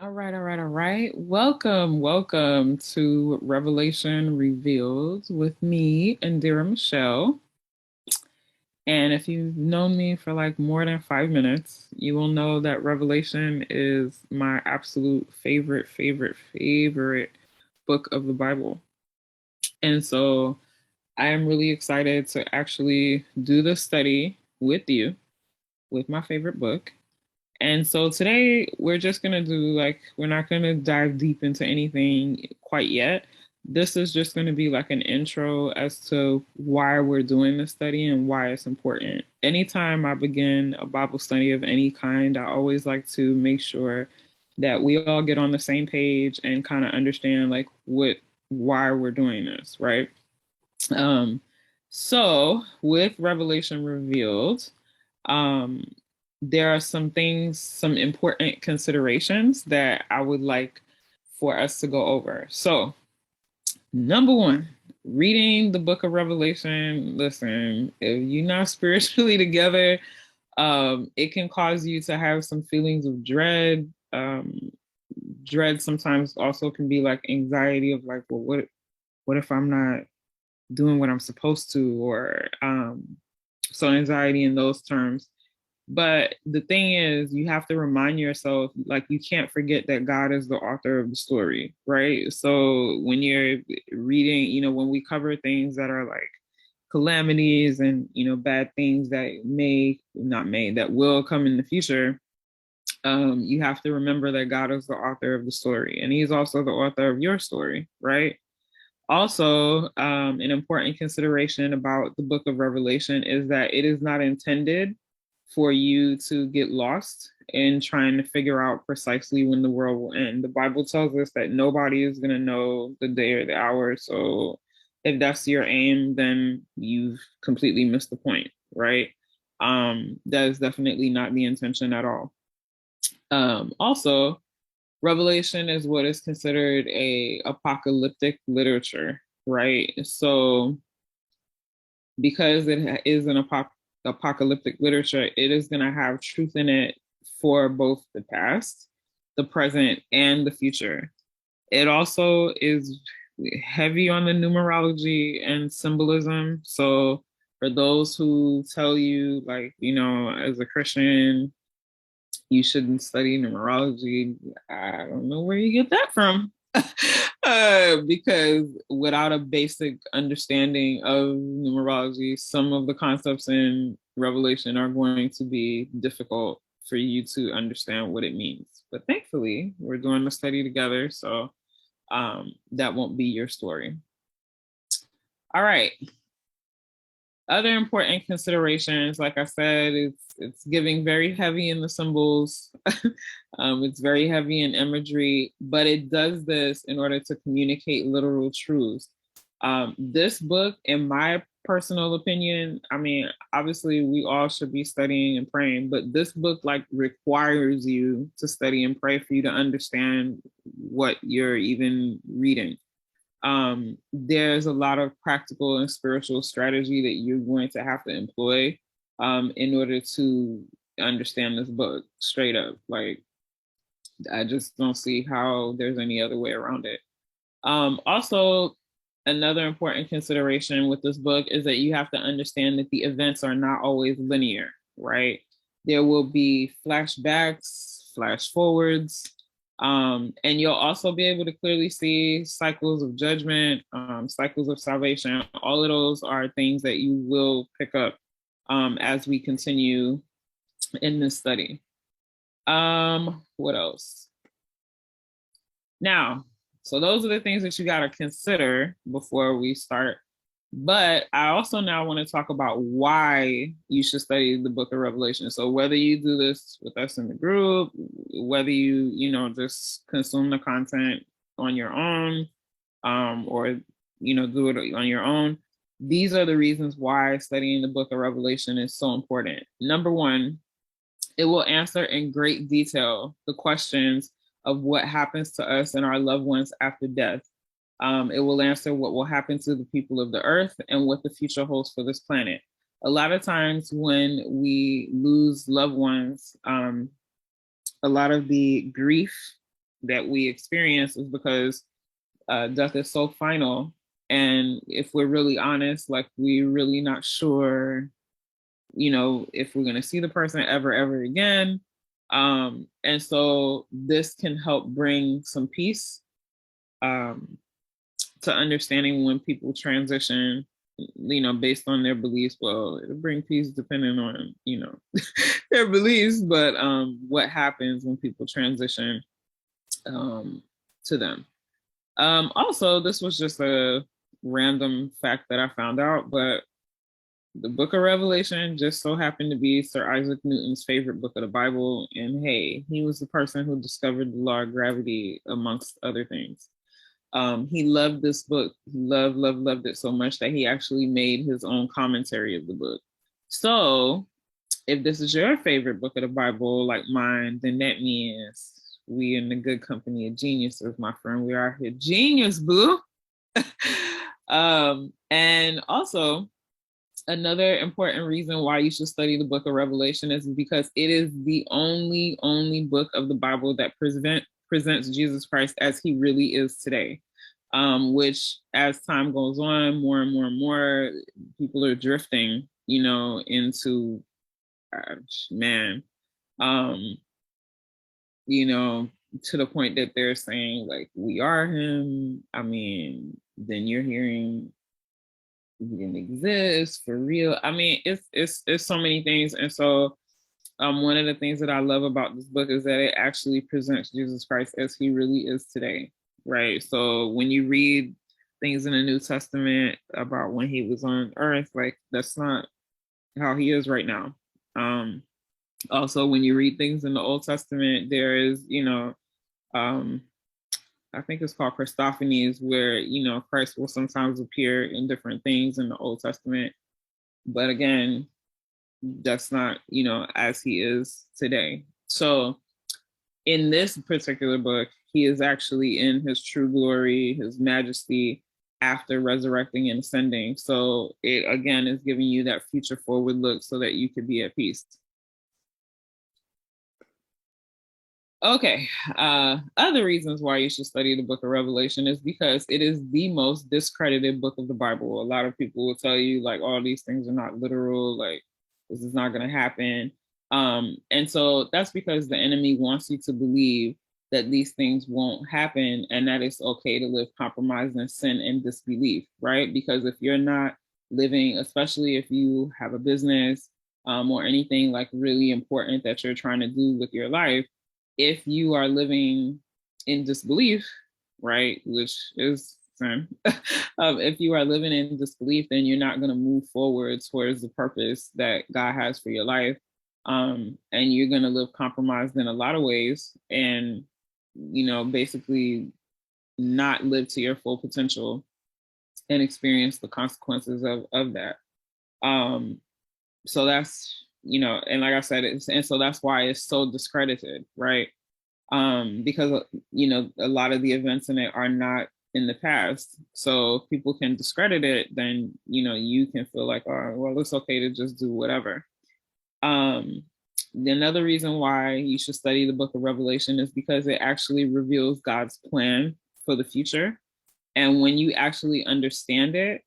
All right. Welcome to Revelation Revealed with me, Indira Michelle. And if you've known me for like more than 5 minutes, you will know that Revelation is my absolute favorite book of the Bible. And so I am really excited to actually do this study with you with my favorite book. And so today we're just going to do we're not going to dive deep into anything quite yet. This is just going to be like an intro as to why we're doing this study and why it's important. Anytime I begin a Bible study of any kind, I always like to make sure that we all get on the same page and kind of understand why we're doing this, right? Um, so with Revelation Revealed, um, there are some things, some important considerations that I would like for us to go over. So, number one, reading the book of Revelation. Listen, if you're not spiritually together, it can cause you to have some feelings of dread. Dread sometimes also can be like anxiety of like, well, what if I'm not doing what I'm supposed to, or so anxiety in those terms. But the thing is, you have to remind yourself, like, you can't forget that God is the author of the story, right? So when you're reading, when we cover things that are like calamities and, bad things that that will come in the future, you have to remember that God is the author of the story and he's also the author of your story, right? Also, an important consideration about the book of Revelation is that it is not intended for you to get lost in trying to figure out precisely when the world will end. The Bible tells us that nobody is going to know the day or the hour. So if that's your aim, then you've completely missed the point, right? That is definitely not the intention at all. Also, Revelation is what is considered a apocalyptic literature, right? So because it is an apocalyptic literature, it is going to have truth in it for both the past, the present, and the future. It also is heavy on the numerology and symbolism. So for those who tell you, like, as a Christian, you shouldn't study numerology. I don't know where you get that from. Because without a basic understanding of numerology, some of the concepts in Revelation are going to be difficult for you to understand what it means. But thankfully, we're doing the study together, so that won't be your story. All right. Other important considerations, like I said, it's giving very heavy in the symbols. It's very heavy in imagery, but it does this in order to communicate literal truths. This book, in my personal opinion, I mean, obviously we all should be studying and praying, but this book like requires you to study and pray for you to understand what you're even reading. There's a lot of practical and spiritual strategy that you're going to have to employ in order to understand this book straight up. Like, I just don't see how there's any other way around it. Also, another important consideration with this book is that you have to understand that the events are not always linear, right? There will be flashbacks, flash forwards, and you'll also be able to clearly see cycles of judgment, cycles of salvation. All of those are things that you will pick up as we continue in this study. What else? Now, so those are the things that you got to consider before we start. But I also now want to talk about why you should study the book of Revelation. So whether you do this with us in the group, whether just consume the content on your own, or do it on your own, these are the reasons why studying the book of Revelation is so important. Number one, it will answer in great detail the questions of what happens to us and our loved ones after death. It will answer what will happen to the people of the earth and what the future holds for this planet. A lot of times when we lose loved ones, a lot of the grief that we experience is because death is so final. And if we're really honest, like we're really not sure, if we're going to see the person ever again. And so this can help bring some peace um, to understanding when people transition, based on their beliefs. Well, it'll bring peace depending on, their beliefs, but what happens when people transition to them. Also, this was just a random fact that I found out, but the book of Revelation just so happened to be Sir Isaac Newton's favorite book of the Bible. And hey, he was the person who discovered the law of gravity, amongst other things. He loved this book. He loved it so much that he actually made his own commentary of the book. So if this is your favorite book of the Bible, like mine, then that means we in the good company of geniuses, my friend. We are here. Genius, boo. And also, another important reason why you should study the book of Revelation is because it is the only book of the Bible that presents Jesus Christ as he really is today. Which as time goes on, more and more people are drifting, into man, to the point that they're saying like we are him. I mean, then you're hearing he didn't exist for real. I mean, it's so many things. And so one of the things that I love about this book is that it actually presents Jesus Christ as he really is today, right? So when you read things in the New Testament about when he was on earth, like that's not how he is right now. Also, when you read things in the Old Testament, there is, I think it's called Christophanies, where, Christ will sometimes appear in different things in the Old Testament. But again, that's not, as he is today. So in this particular book, he is actually in his true glory, his majesty, after resurrecting and ascending. So it, again, is giving you that future forward look so that you could be at peace. Okay, other reasons why you should study the book of Revelation is because it is the most discredited book of the Bible. A lot of people will tell you like all these things are not literal, like this is not going to happen. And so that's because the enemy wants you to believe that these things won't happen and that it's okay to live compromised in sin and disbelief, right? Because if you're not living, especially if you have a business or anything like really important that you're trying to do with your life, if you are living in disbelief, right, which is sin, if you are living in disbelief, then you're not going to move forward towards the purpose that God has for your life. And you're going to live compromised in a lot of ways and, basically not live to your full potential and experience the consequences of that. So that's, and like I said, and so that's why it's so discredited, right? Because, a lot of the events in it are not in the past. So if people can discredit it, then, you can feel like, oh, well, it's okay to just do whatever. Another reason why you should study the book of Revelation is because it actually reveals God's plan for the future. And when you actually understand it,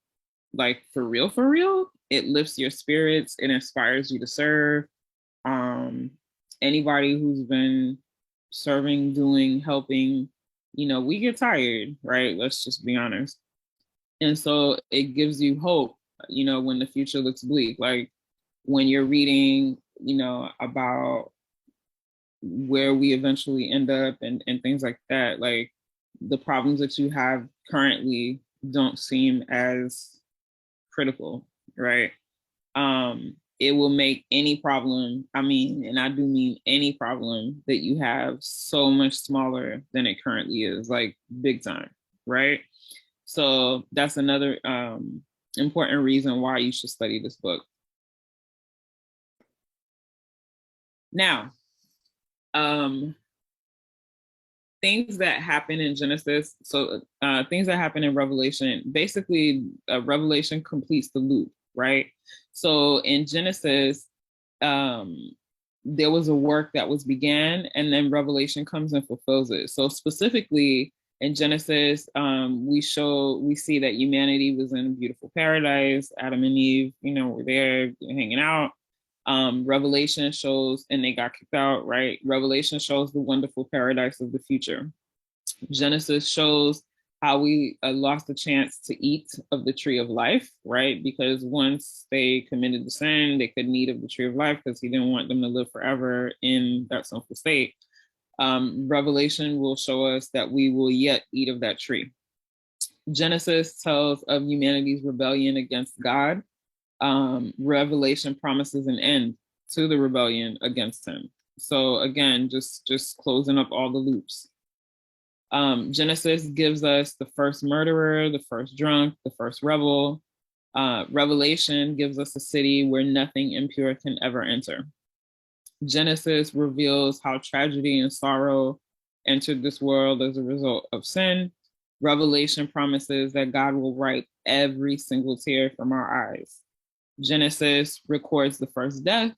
like for real, it lifts your spirits, it inspires you to serve. Anybody who's been serving, doing, helping, we get tired, right? Let's just be honest. And so it gives you hope, when the future looks bleak. Like when you're reading, about where we eventually end up and things like that, like the problems that you have currently don't seem as critical, right? It will make any problem, and I do mean any problem that you have so much smaller than it currently is, like big time, right? So that's another important reason why you should study this book. Now, things that happen in Genesis, so things that happen in Revelation, basically Revelation completes the loop, right? So in Genesis, there was a work that was began, and then Revelation comes and fulfills it. So specifically in Genesis, we see that humanity was in a beautiful paradise. Adam and Eve, were there hanging out. Revelation shows, and they got kicked out, right? Revelation shows the wonderful paradise of the future. Genesis shows how we lost the chance to eat of the tree of life, right? Because once they committed the sin, they couldn't eat of the tree of life because he didn't want them to live forever in that sinful state. Revelation will show us that we will yet eat of that tree. Genesis tells of humanity's rebellion against God. Revelation promises an end to the rebellion against him. So again, just closing up all the loops. Genesis gives us the first murderer, the first drunk, the first rebel. Revelation gives us a city where nothing impure can ever enter. Genesis reveals how tragedy and sorrow entered this world as a result of sin. Revelation promises that God will wipe every single tear from our eyes. Genesis records the first death.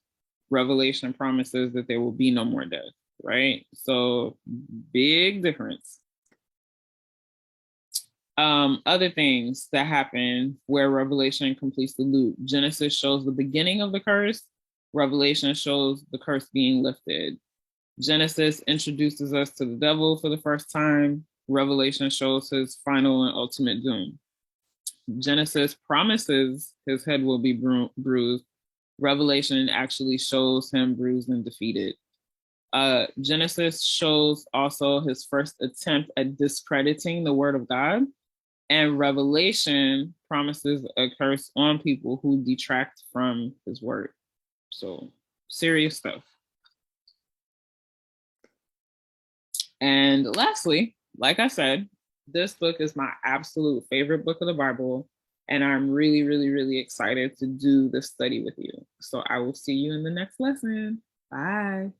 Revelation promises that there will be no more death, right? So big difference. Other things that happen where Revelation completes the loop. Genesis shows the beginning of the curse. Revelation shows the curse being lifted. Genesis introduces us to the devil for the first time. Revelation shows his final and ultimate doom. Genesis promises his head will be bruised. Revelation actually shows him bruised and defeated. Genesis shows also his first attempt at discrediting the word of God. And Revelation promises a curse on people who detract from his word. So serious stuff. And lastly, like I said, this book is my absolute favorite book of the Bible. And I'm really, really, really excited to do this study with you. So I will see you in the next lesson. Bye.